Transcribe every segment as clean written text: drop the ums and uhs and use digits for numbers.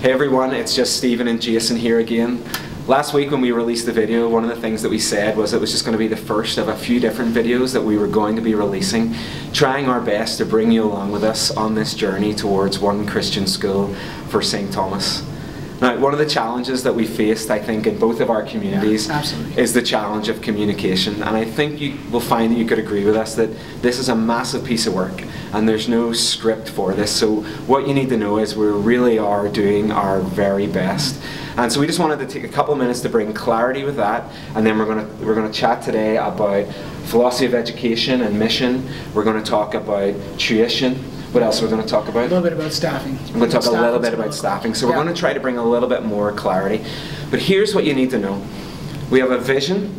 Hey everyone, it's just Stephen and Jason here again. Last week when we released the video, one of the things that we said was it was just going to be the first of a few different videos that we were going to be releasing, trying our best to bring you along with us on this journey towards one Christian school for St. Thomas. Now, one of the challenges that we faced, I think, in both of our communities is the challenge of communication. And I think you will find that you could agree with us that this is a massive piece of work and there's no script for this. So what you need to know is we really are doing our very best. And so we just wanted to take a couple of minutes to bring clarity with that, and then we're going to chat today about philosophy of education and mission. We're going to talk about tuition. What else are we going to talk about? A little bit about staffing. We're going to talk a little bit about staffing. So we're going to try to bring a little bit more clarity. But here's what you need to know. We have a vision,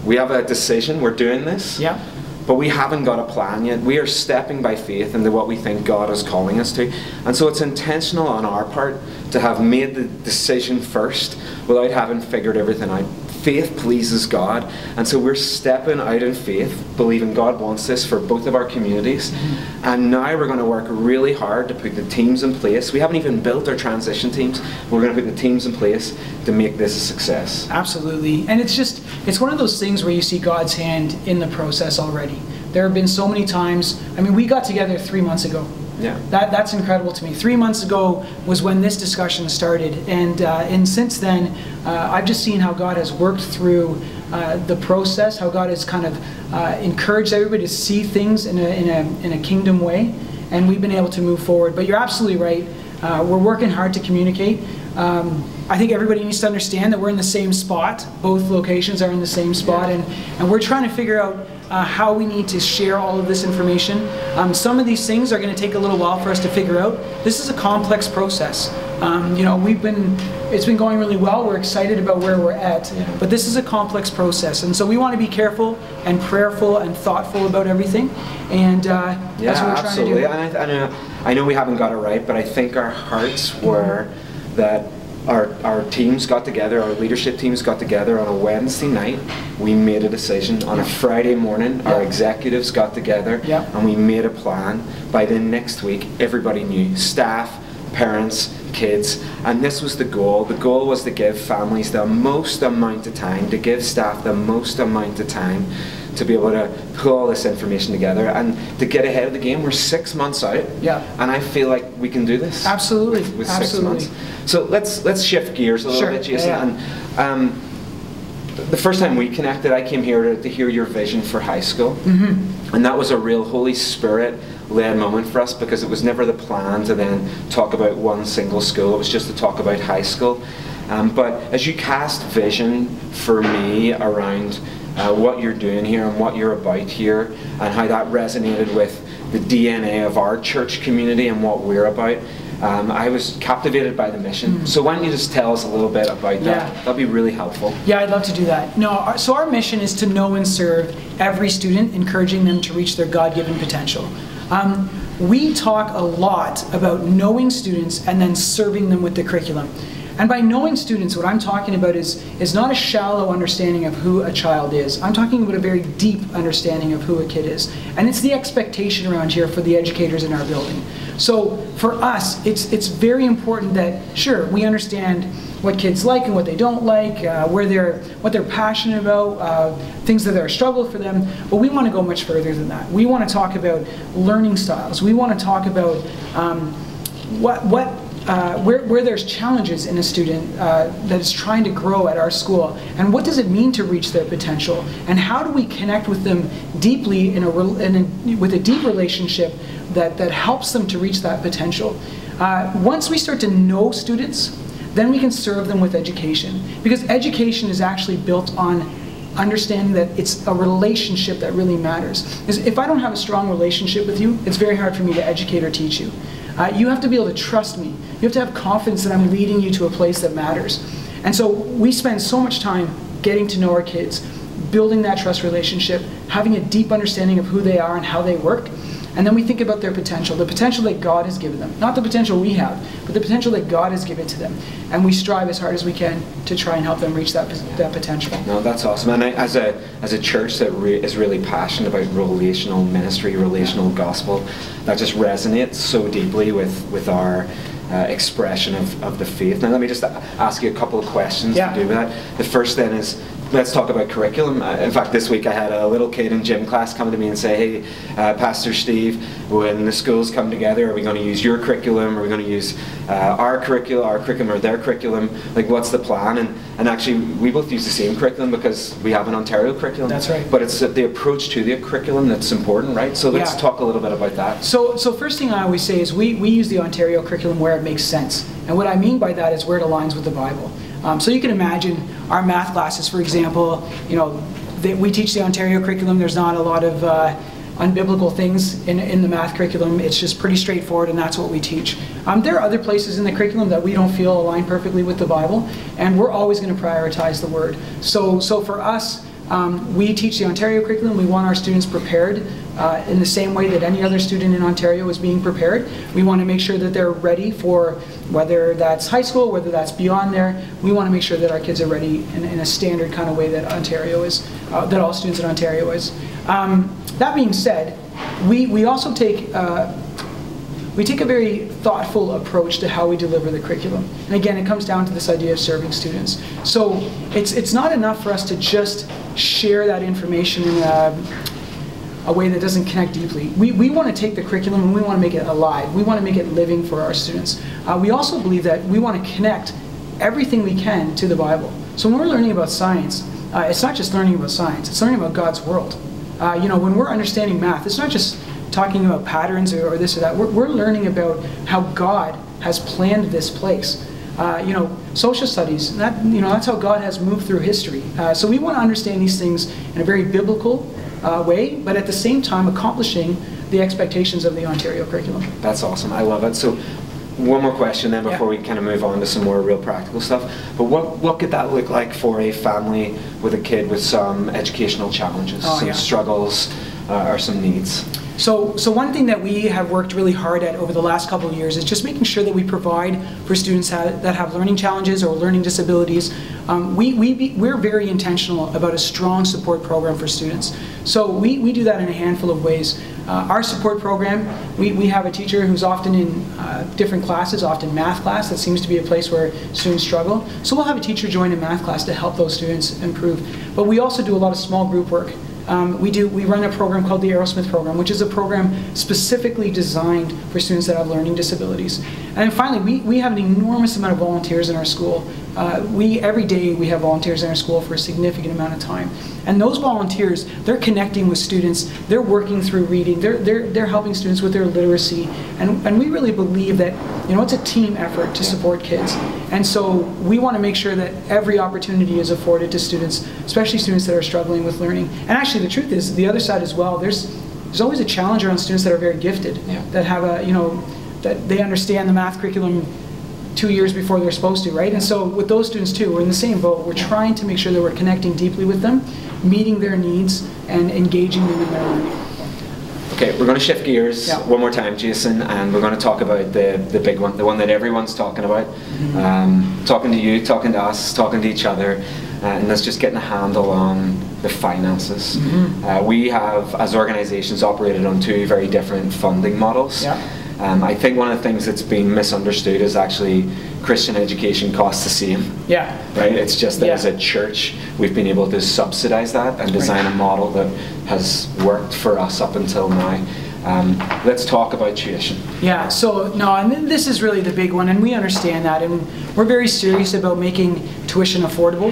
we have a decision, we're doing this. Yeah. But we haven't got a plan yet. We are stepping by faith into what we think God is calling us to. And so it's intentional on our part to have made the decision first without having figured everything out. Faith pleases God, and so we're stepping out in faith, believing God wants this for both of our communities. And now we're going to work really hard to put the teams in place. We haven't even built our transition teams. We're going to put the teams in place to make this a success. Absolutely. And it's one of those things where you see God's hand in the process already. There have been so many times, I mean, we got together 3 months ago. Yeah. That's incredible to me. 3 months ago was when this discussion started, and since then I've just seen how God has worked through the process, how God has kind of encouraged everybody to see things in a kingdom way, and we've been able to move forward. But you're absolutely right. We're working hard to communicate. I think everybody needs to understand that we're in the same spot. Both locations are in the same spot, and we're trying to figure out how we need to share all of this information. Some of these things are going to take a little while for us to figure out. This is a complex process. You know, it's been going really well. We're excited about where we're at, but this is a complex process, and so we want to be careful and prayerful and thoughtful about everything. And that's what we're trying to do. And I know we haven't got it right, but I think our hearts were that our teams got together, our leadership teams got together on a Wednesday night. We made a decision. On a Friday morning, our executives got together and we made a plan. By the next week, everybody knew, staff, parents, kids, and this was the goal. The goal was to give families the most amount of time, to give staff the most amount of time to be able to pull all this information together and to get ahead of the game. We're 6 months out, and I feel like we can do this. Absolutely, with 6 months. So let's shift gears a little bit, Jason. And the first time we connected, I came here to hear your vision for high school, and that was a real Holy Spirit-led moment for us, because it was never the plan to then talk about one single school. It was just to talk about high school. But as you cast vision for me around what you're doing here and what you're about here, and how that resonated with the DNA of our church community and what we're about, I was captivated by the mission. So why don't you just tell us a little bit about that? That'd be really helpful. Yeah, I'd love to do that. No, so our mission is to know and serve every student, encouraging them to reach their God-given potential. We talk a lot about knowing students and then serving them with the curriculum. And by knowing students, what I'm talking about is not a shallow understanding of who a child is. I'm talking about a very deep understanding of who a kid is. And it's the expectation around here for the educators in our building. So for us, it's very important that, sure, we understand what kids like and what they don't like, what they're passionate about, things that are a struggle for them, but we want to go much further than that. We want to talk about learning styles. We want to talk about where there's challenges in a student that is trying to grow at our school, and what does it mean to reach their potential, and how do we connect with them deeply with a deep relationship that helps them to reach that potential. Once we start to know students, then we can serve them with education, because education is actually built on understanding that it's a relationship that really matters. Because if I don't have a strong relationship with you, it's very hard for me to educate or teach you. You have to be able to trust me. You have to have confidence that I'm leading you to a place that matters. And so we spend so much time getting to know our kids, building that trust relationship, having a deep understanding of who they are and how they work. And then we think about their potential, the potential that God has given them. Not the potential we have, but the potential that God has given to them. And we strive as hard as we can to try and help them reach that potential. No, that's awesome. And as a church that is really passionate about relational ministry, relational gospel, that just resonates so deeply with our expression of the faith. Now let me just ask you a couple of questions Yeah. to do with that. The first then is, let's talk about curriculum. In fact, this week I had a little kid in gym class come to me and say, hey, Pastor Steve, when the schools come together, are we going to use your curriculum? Are we going to use our curriculum or their curriculum? Like, what's the plan? And actually, we both use the same curriculum because we have an Ontario curriculum. That's right. But it's the approach to the curriculum that's important, right? So let's talk a little bit about that. So first thing I always say is we use the Ontario curriculum where it makes sense. And what I mean by that is where it aligns with the Bible. So you can imagine our math classes, for example, we teach the Ontario curriculum. There's not a lot of unbiblical things in the math curriculum. It's just pretty straightforward, and that's what we teach. There are other places in the curriculum that we don't feel align perfectly with the Bible, and we're always going to prioritize the Word. So for us, we teach the Ontario curriculum. We want our students prepared in the same way that any other student in Ontario is being prepared. We want to make sure that they're ready for whether that's high school, whether that's beyond there. We want to make sure that our kids are ready in a standard kind of way that Ontario is, that all students in Ontario is. That being said, we also take a very thoughtful approach to how we deliver the curriculum. And again, it comes down to this idea of serving students. So it's not enough for us to just share that information in a way that doesn't connect deeply. We want to take the curriculum and we want to make it alive. We want to make it living for our students. We also believe that we want to connect everything we can to the Bible. So when we're learning about science, it's not just learning about science, it's learning about God's world. When we're understanding math, it's not just talking about patterns or this or that. We're learning about how God has planned this place. Social studies, that's how God has moved through history. So we want to understand these things in a very biblical way, but at the same time accomplishing the expectations of the Ontario curriculum. That's awesome. I love it. So one more question then before we kind of move on to some more real practical stuff. But what could that look like for a family with a kid with some educational challenges, some struggles, or some needs? So one thing that we have worked really hard at over the last couple of years is just making sure that we provide for students that have learning challenges or learning disabilities. We're very intentional about a strong support program for students. So we do that in a handful of ways. Our support program, we have a teacher who's often in different classes, often math class. That seems to be a place where students struggle. So we'll have a teacher join a math class to help those students improve. But we also do a lot of small group work. We run a program called the Aerosmith program, which is a program specifically designed for students that have learning disabilities. And then finally, we have an enormous amount of volunteers in our school. Every day we have volunteers in our school for a significant amount of time. And those volunteers, they're connecting with students, they're working through reading, they're helping students with their literacy. And we really believe that it's a team effort to support kids. And so we want to make sure that every opportunity is afforded to students, especially students that are struggling with learning. And actually the truth is, the other side as well, there's always a challenge around students that are very gifted, that have that they understand the math curriculum 2 years before they're supposed to, right? And so with those students too, we're in the same boat. We're trying to make sure that we're connecting deeply with them, meeting their needs, and engaging them in their learning. Okay, we're going to shift gears one more time, Jason, and we're going to talk about the big one, the one that everyone's talking about. Talking to you, talking to us, talking to each other, and that's just getting a handle on the finances. We have, as organizations, operated on two very different funding models. I think one of the things that's been misunderstood is actually Christian education costs the same. Right? It's just that as a church, we've been able to subsidize that and design a model that has worked for us up until now. Let's talk about tuition. And this is really the big one, and we understand that, and we're very serious about making tuition affordable.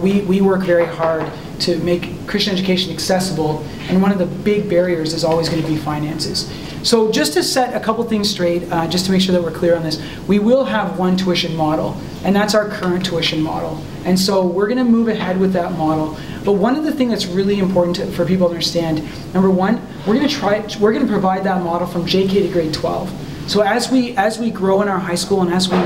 We work very hard to make Christian education accessible, and one of the big barriers is always going to be finances. So just to set a couple things straight, just to make sure that we're clear on this, we will have one tuition model, and that's our current tuition model. And so we're going to move ahead with that model. But one of the things that's really important for people to understand, number one, we're going to provide that model from JK to grade 12. So as we grow in our high school, and as we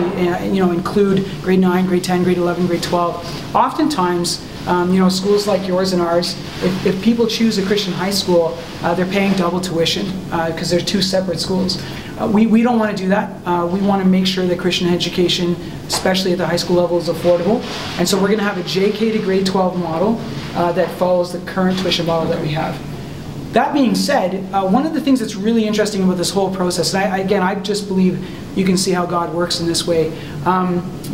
include grade 9, grade 10, grade 11, grade 12, oftentimes schools like yours and ours, if people choose a Christian high school, they're paying double tuition because they're two separate schools. We don't want to do that. We want to make sure that Christian education, especially at the high school level, is affordable. And so we're going to have a JK to grade 12 model that follows the current tuition model that we have. that being said, one of the things that's really interesting about this whole process, and I just believe you can see how God works in this way.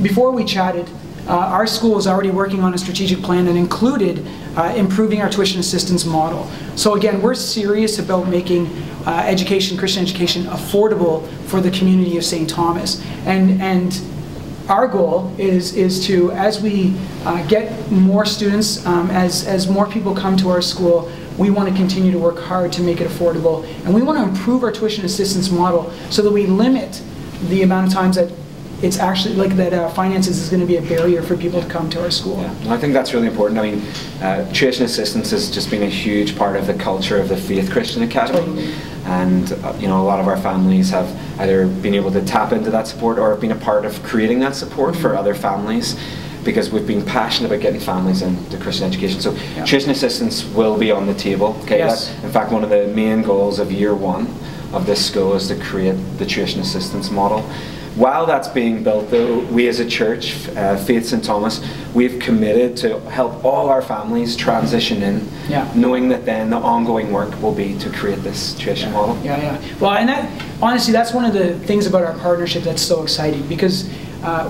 Before we chatted, our school is already working on a strategic plan that included improving our tuition assistance model. So again, we're serious about making Christian education affordable for the community of St. Thomas. And our goal is to, as we get more students, as more people come to our school, we want to continue to work hard to make it affordable. And we want to improve our tuition assistance model so that we limit the amount of times that it's actually like that finances is going to be a barrier for people to come to our school. Yeah, I think that's really important. I mean, tuition assistance has just been a huge part of the culture of the Faith Christian Academy. Totally. And you know, a lot of our families have either been able to tap into that support or have been a part of creating that support for other families, because we've been passionate about getting families into Christian education. So tuition assistance will be on the table. Okay, yes. In fact, one of the main goals of year one of this school is to create the tuition assistance model. While that's being built, though, we as a church, Faith St. Thomas, we've committed to help all our families transition in, knowing that then the ongoing work will be to create this tuition model. Well, and that, honestly, that's one of the things about our partnership that's so exciting, because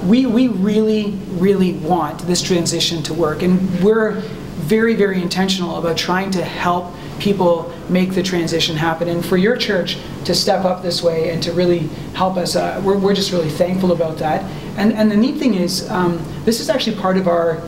we really, really want this transition to work, and we're very, very intentional about trying to help people make the transition happen. And for your church to step up this way and to really help us, we're just really thankful about that. And the neat thing is, this is actually part of our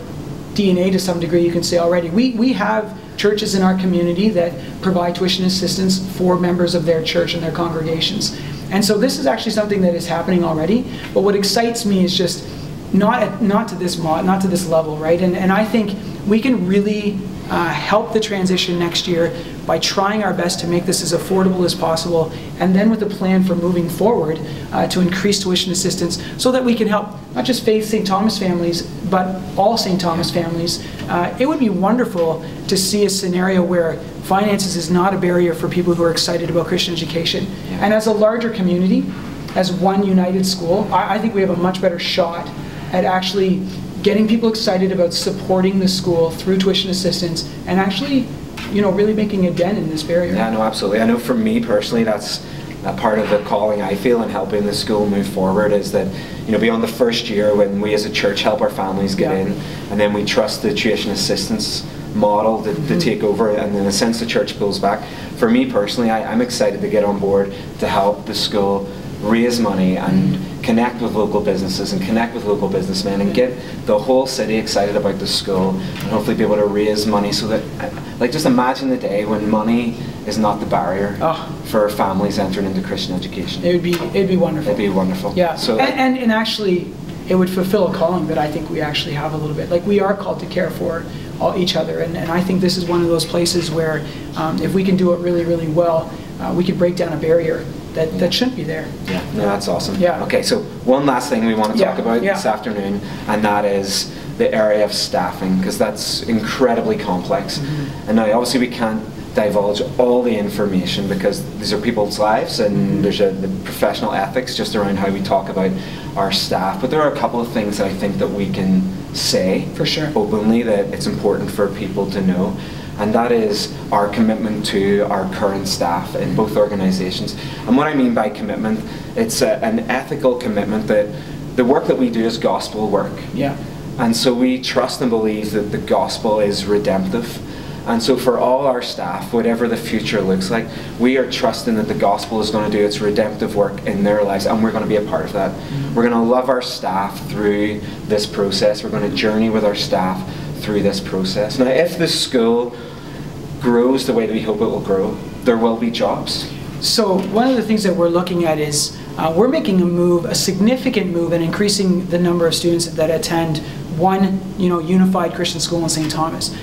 DNA to some degree, you can say already. We have churches in our community that provide tuition assistance for members of their church and their congregations. And so this is actually something that is happening already. But what excites me is just not to this level, right? And I think we can really help the transition next year by trying our best to make this as affordable as possible, and then with a plan for moving forward to increase tuition assistance so that we can help not just Faith St. Thomas families, but all St. Thomas families. It would be wonderful to see a scenario where finances is not a barrier for people who are excited about Christian education. And as a larger community, as one united school, I think we have a much better shot at actually getting people excited about supporting the school through tuition assistance and actually, you know, really making a dent in this barrier. Yeah, no, absolutely. I know for me personally, that's a part of the calling I feel in helping the school move forward, is that, you know, beyond the first year when we as a church help our families get in, and then we trust the tuition assistance model to take over, and in a sense the church pulls back. For me personally, I'm excited to get on board to help the school raise money and connect with local businesses and connect with local businessmen and get the whole city excited about the school, and hopefully be able to raise money so that, like, just imagine the day when money is not the barrier for families entering into Christian education. It'd be wonderful. It'd be wonderful. Yeah. So and actually, it would fulfill a calling that I think we actually have a little bit. Like, we are called to care for each other, and I think this is one of those places where if we can do it really, really well, we could break down a barrier that shouldn't be there. Yeah, no, that's awesome. Yeah. Okay, so one last thing we want to talk about this afternoon, and that is the area of staffing, because that's incredibly complex. And now, obviously, we can't divulge all the information because these are people's lives, and there's the professional ethics just around how we talk about our staff. But there are a couple of things that I think that we can say for sure openly that it's important for people to know. And that is our commitment to our current staff in both organizations. And what I mean by commitment, it's an ethical commitment that the work that we do is gospel work. Yeah. And so we trust and believe that the gospel is redemptive. And so for all our staff, whatever the future looks like, we are trusting that the gospel is going to do its redemptive work in their lives, and we're going to be a part of that. We're going to love our staff through this process. We're going to journey with our staff through this process. Now, if the school grows the way that we hope it will grow, there will be jobs. So one of the things that we're looking at is we're making a significant move in increasing the number of students that attend one, unified Christian school in St. Thomas.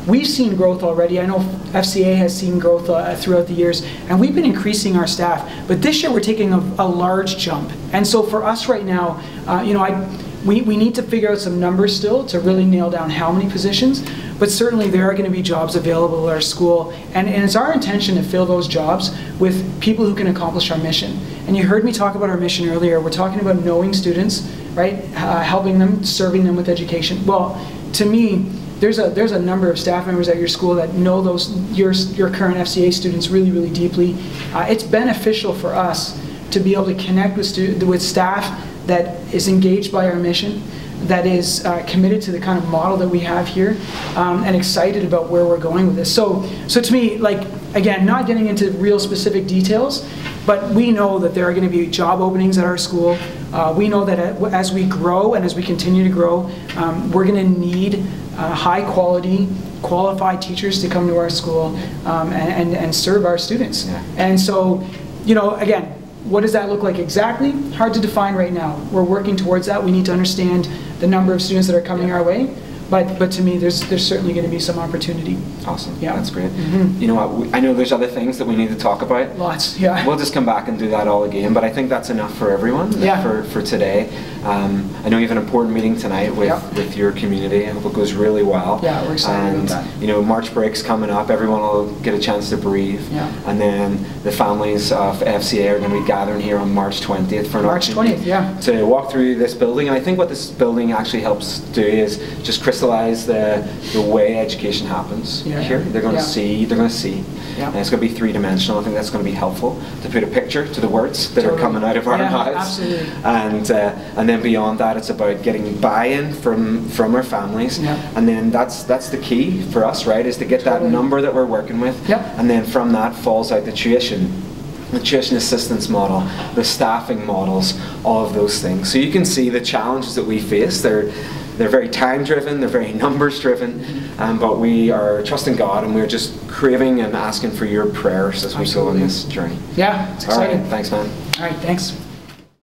We've seen growth already. I know FCA has seen growth throughout the years, and we've been increasing our staff. But this year we're taking a large jump. And so for us right now, we need to figure out some numbers still to really nail down how many positions. But certainly there are going to be jobs available at our school, and it's our intention to fill those jobs with people who can accomplish our mission. And you heard me talk about our mission earlier. We're talking about knowing students, right? Helping them, serving them with education. Well, to me, there's a number of staff members at your school that know your current FCA students really, really deeply. It's beneficial for us to be able to connect with staff that is engaged by our mission, that is committed to the kind of model that we have here, and excited about where we're going with this. So to me, like, again, not getting into real specific details, but we know that there are going to be job openings at our school. We know that as we grow and as we continue to grow, we're going to need high quality, qualified teachers to come to our school and serve our students. Yeah. And so, you know, again, what does that look like exactly? Hard to define right now. We're working towards that. We need to understand the number of students that are coming our way. But to me, there's certainly going to be some opportunity. Awesome. Yeah, that's great. You know what? I know there's other things that we need to talk about. Lots. Yeah. We'll just come back and do that all again. But I think that's enough for everyone. Yeah. For today. I know you have an important meeting tonight with your community. I hope it goes really well. Yeah, we're excited about that. You know, March break's coming up. Everyone will get a chance to breathe. Yeah. And then the families of FCA are going to be gathering here on March 20th for an March 20th. Yeah. To walk through this building. And I think what this building actually helps do is just crystallize the way education happens here. They're going to see. They're going to see. Yeah. And it's going to be three-dimensional. I think that's going to be helpful to put a picture to the words that are coming out of our mouths. Absolutely. And then beyond that, it's about getting buy-in from our families. Yeah. And then that's the key for us, right? Is to get that number that we're working with. Yeah. And then from that falls out the tuition assistance model, the staffing models, all of those things. So you can see the challenges that we face. They're very time-driven, they're very numbers-driven, but we are trusting God, and we're just craving and asking for your prayers as we go on this journey. Yeah, it's exciting. All right, thanks, man. All right, thanks.